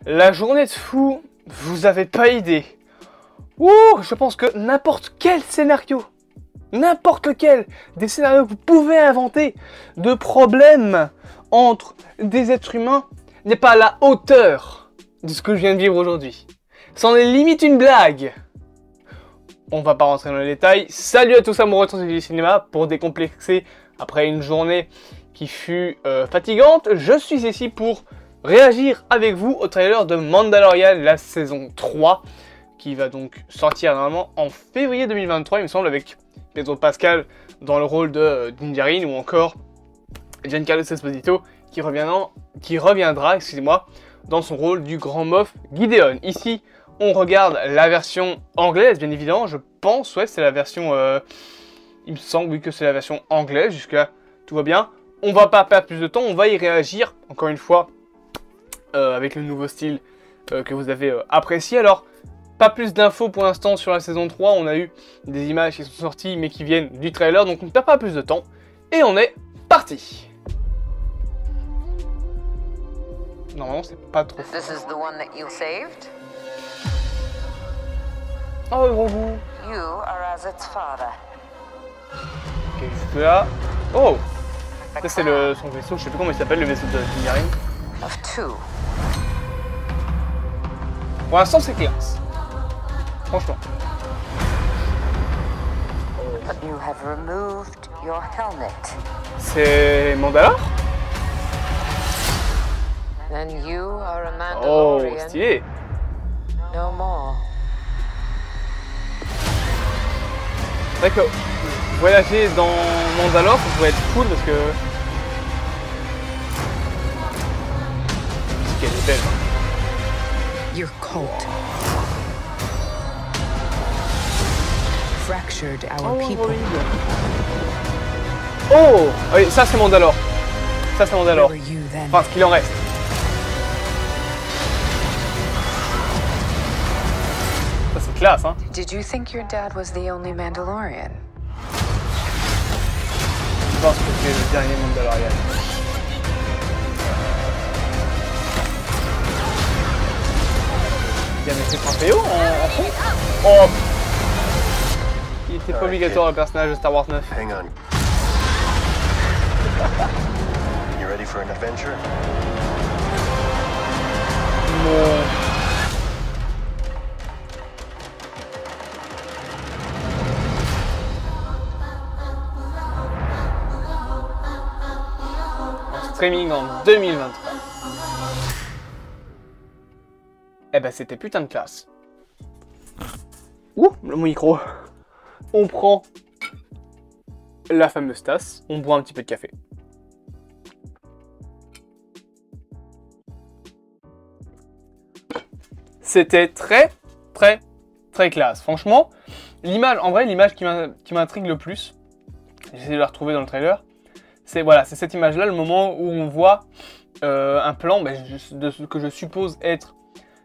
La journée de fou, vous avez pas idée. Ouh, je pense que n'importe quel scénario, n'importe lequel des scénarios que vous pouvez inventer de problèmes entre des êtres humains n'est pas à la hauteur de ce que je viens de vivre aujourd'hui. C'en est limite une blague. On va pas rentrer dans les détails. Salut à tous amoureux du cinéma pour décomplexer après une journée qui fut fatigante. Je suis ici pour réagir avec vous au trailer de Mandalorian, la saison 3, qui va donc sortir normalement en février 2023, il me semble, avec Pedro Pascal dans le rôle de Din Djarin, ou encore Giancarlo Esposito qui reviendra, excusez-moi, dans son rôle du grand Moff Gideon. Ici, on regarde la version anglaise, bien évidemment, je pense, ouais, c'est la version, il me semble, oui, que c'est la version anglaise, jusque-là, tout va bien. On va pas perdre plus de temps, on va y réagir, encore une fois, avec le nouveau style que vous avez apprécié. Alors, pas plus d'infos pour l'instant sur la saison 3, on a eu des images qui sont sorties, mais qui viennent du trailer, donc on ne perd pas plus de temps, et on est parti. Normalement, c'est pas trop fort. This is the one that you saved? Oh, gros goût. You are as its father. Ok, jusque là. Oh! Ça, c'est son vaisseau, je sais plus comment il s'appelle, le vaisseau de Din Djarin. Of two. Pour l'instant, c'est classe. Franchement. But you have removed your helmet. C'est Mandalore? Then you are a Oh, Mandalorian. stylé! No more. C'est vrai que voyager dans Mandalore, ça pourrait être cool parce que... qu'elle est belle. Your cult fractured our people. Oh! Oui, ça c'est Mandalore. Ça c'est Mandalore. Where were you then? Enfin, ce qu'il en reste. Ça c'est classe, hein. Did you think your dad was the only Mandalorian? Je pense que c'est le dernier Mandalorian. Il y avait fait 3PO en fond. Oh! Il était pas obligatoire le personnage de Star Wars 9. Hang on. You ready for an adventure? Non. En streaming en 2023. Eh ben c'était putain de classe. Ouh, le micro. On prend la fameuse tasse, on boit un petit peu de café. C'était très classe. Franchement, l'image, en vrai, l'image qui m'intrigue le plus, j'essaie de la retrouver dans le trailer, c'est voilà, c'est cette image-là, le moment où on voit un plan de ce que je suppose être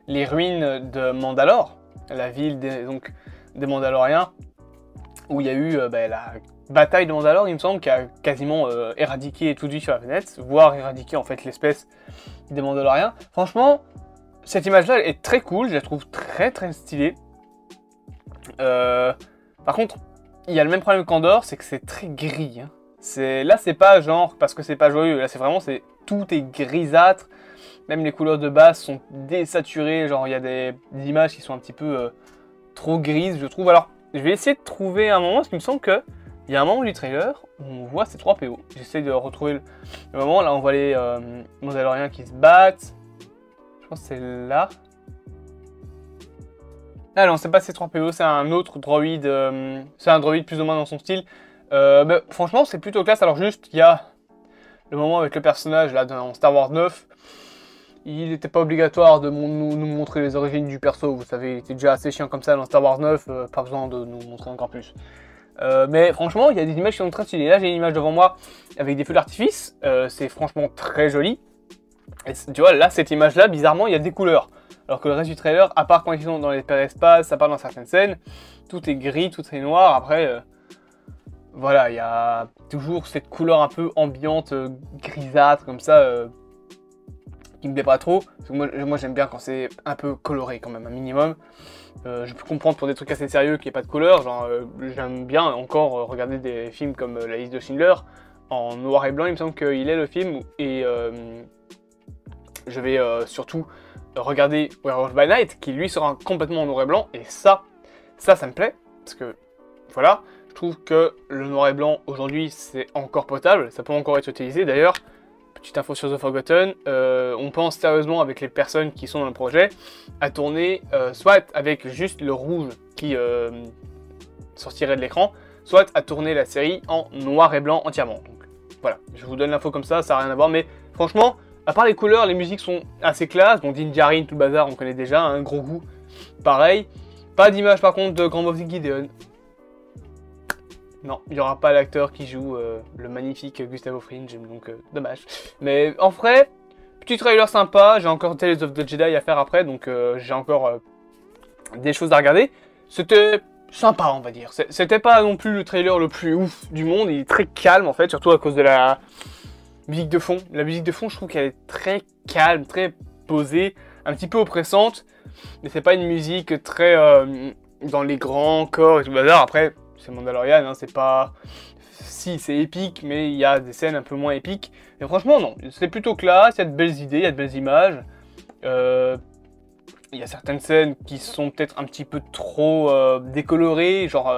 les ruines de Mandalore, la ville des Mandaloriens, où il y a eu la bataille de Mandalore, il me semble, qui a quasiment éradiqué tout sur la planète, voire éradiqué en fait l'espèce des Mandaloriens. Franchement, cette image-là est très cool, je la trouve très stylée. Par contre, il y a le même problème qu'Andor, c'est que c'est très gris. Hein. Là, c'est pas genre parce que c'est pas joyeux, là c'est vraiment, tout est grisâtre. Même les couleurs de base sont désaturées, genre il y a des images qui sont un petit peu trop grises, je trouve. Alors, je vais essayer de trouver un moment, parce qu'il me semble qu'il y a un moment du trailer où on voit ces 3 PO. J'essaie de retrouver le moment, là on voit les Mandaloriens qui se battent. Je pense que c'est là. Ah non, c'est pas ces 3 PO, c'est un autre droïde, c'est un droïde plus ou moins dans son style. Franchement, c'est plutôt classe. Alors juste, il y a le moment avec le personnage là dans Star Wars 9. Il n'était pas obligatoire de nous montrer les origines du perso, vous savez, il était déjà assez chiant comme ça dans Star Wars 9, pas besoin de nous montrer encore plus. Mais franchement, il y a des images qui sont très stylées. Là, j'ai une image devant moi avec des feux d'artifice, c'est franchement très joli. Et tu vois, là, cette image-là, bizarrement, il y a des couleurs. Alors que le reste du trailer, à part quand ils sont dans l'espace, à part dans certaines scènes, tout est gris, tout est noir. Après, voilà, il y a toujours cette couleur un peu ambiante, grisâtre, comme ça, qui me plaît pas trop. Parce que moi j'aime bien quand c'est un peu coloré quand même, un minimum. Je peux comprendre pour des trucs assez sérieux qu'il n'y ait pas de couleur. Genre, j'aime bien encore regarder des films comme La liste de Schindler en noir et blanc. Il me semble qu'il est le film. Et je vais surtout regarder Werewolf by Night qui lui sera complètement en noir et blanc. Et ça me plaît. Parce que voilà, je trouve que le noir et blanc aujourd'hui c'est encore potable. Ça peut encore être utilisé d'ailleurs. Petite info sur The Forgotten, on pense sérieusement avec les personnes qui sont dans le projet à tourner soit avec juste le rouge qui sortirait de l'écran, soit à tourner la série en noir et blanc entièrement. Donc voilà, je vous donne l'info comme ça n'a rien à voir, mais franchement, à part les couleurs, les musiques sont assez classe. Bon, Dinjarin, tout le bazar, on connaît déjà, un gros goût, pareil. Pas d'image par contre de Grand Moff Gideon. Non, il n'y aura pas l'acteur qui joue le magnifique Gustavo Fring, donc dommage. Mais en vrai, petit trailer sympa, j'ai encore Tales of the Jedi à faire après, donc j'ai encore des choses à regarder. C'était sympa, on va dire. C'était pas non plus le trailer le plus ouf du monde, il est très calme en fait, surtout à cause de la musique de fond. La musique de fond, je trouve qu'elle est très calme, très posée, un petit peu oppressante, mais c'est pas une musique très dans les grands corps et tout le bazar. Après, c'est Mandalorian, hein, c'est pas... Si, c'est épique, mais il y a des scènes un peu moins épiques. Mais franchement, non, c'est plutôt classe, il y a de belles idées, il y a de belles images. Il y a certaines scènes qui sont peut-être un petit peu trop décolorées, genre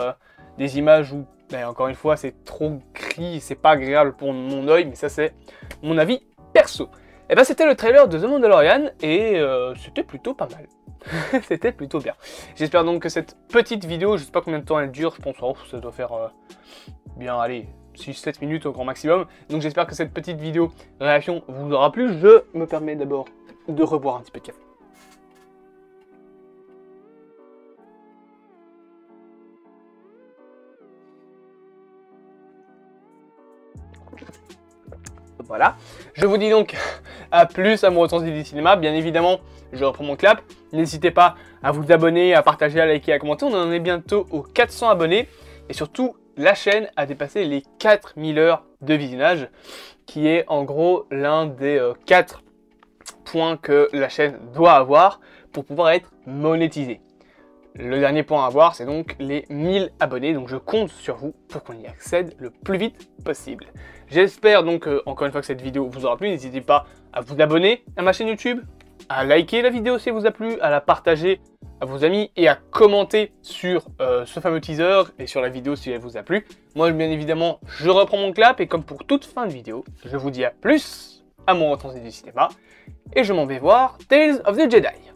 des images où, ben, encore une fois, c'est trop gris, c'est pas agréable pour mon œil, mais ça c'est mon avis perso. Et ben c'était le trailer de The Mandalorian, et c'était plutôt pas mal. C'était plutôt bien. J'espère donc que cette petite vidéo, je sais pas combien de temps elle dure, je pense que ça doit faire bien, allez, 6-7 minutes au grand maximum. Donc j'espère que cette petite vidéo réaction vous aura plu. Je me permets d'abord de reboire un petit peu de café. Voilà, je vous dis donc à plus, amoureux du cinéma. Bien évidemment, je reprends mon clap. N'hésitez pas à vous abonner, à partager, à liker, à commenter. On en est bientôt aux 400 abonnés. Et surtout, la chaîne a dépassé les 4000 heures de visionnage, qui est en gros l'un des 4 points que la chaîne doit avoir pour pouvoir être monétisée. Le dernier point à avoir, c'est donc les 1000 abonnés, donc je compte sur vous pour qu'on y accède le plus vite possible. J'espère donc, encore une fois, que cette vidéo vous aura plu. N'hésitez pas à vous abonner à ma chaîne YouTube, à liker la vidéo si elle vous a plu, à la partager à vos amis et à commenter sur ce fameux teaser et sur la vidéo si elle vous a plu. Moi, bien évidemment, je reprends mon clap et comme pour toute fin de vidéo, je vous dis à plus, amoureux du cinéma, et je m'en vais voir Tales of the Jedi.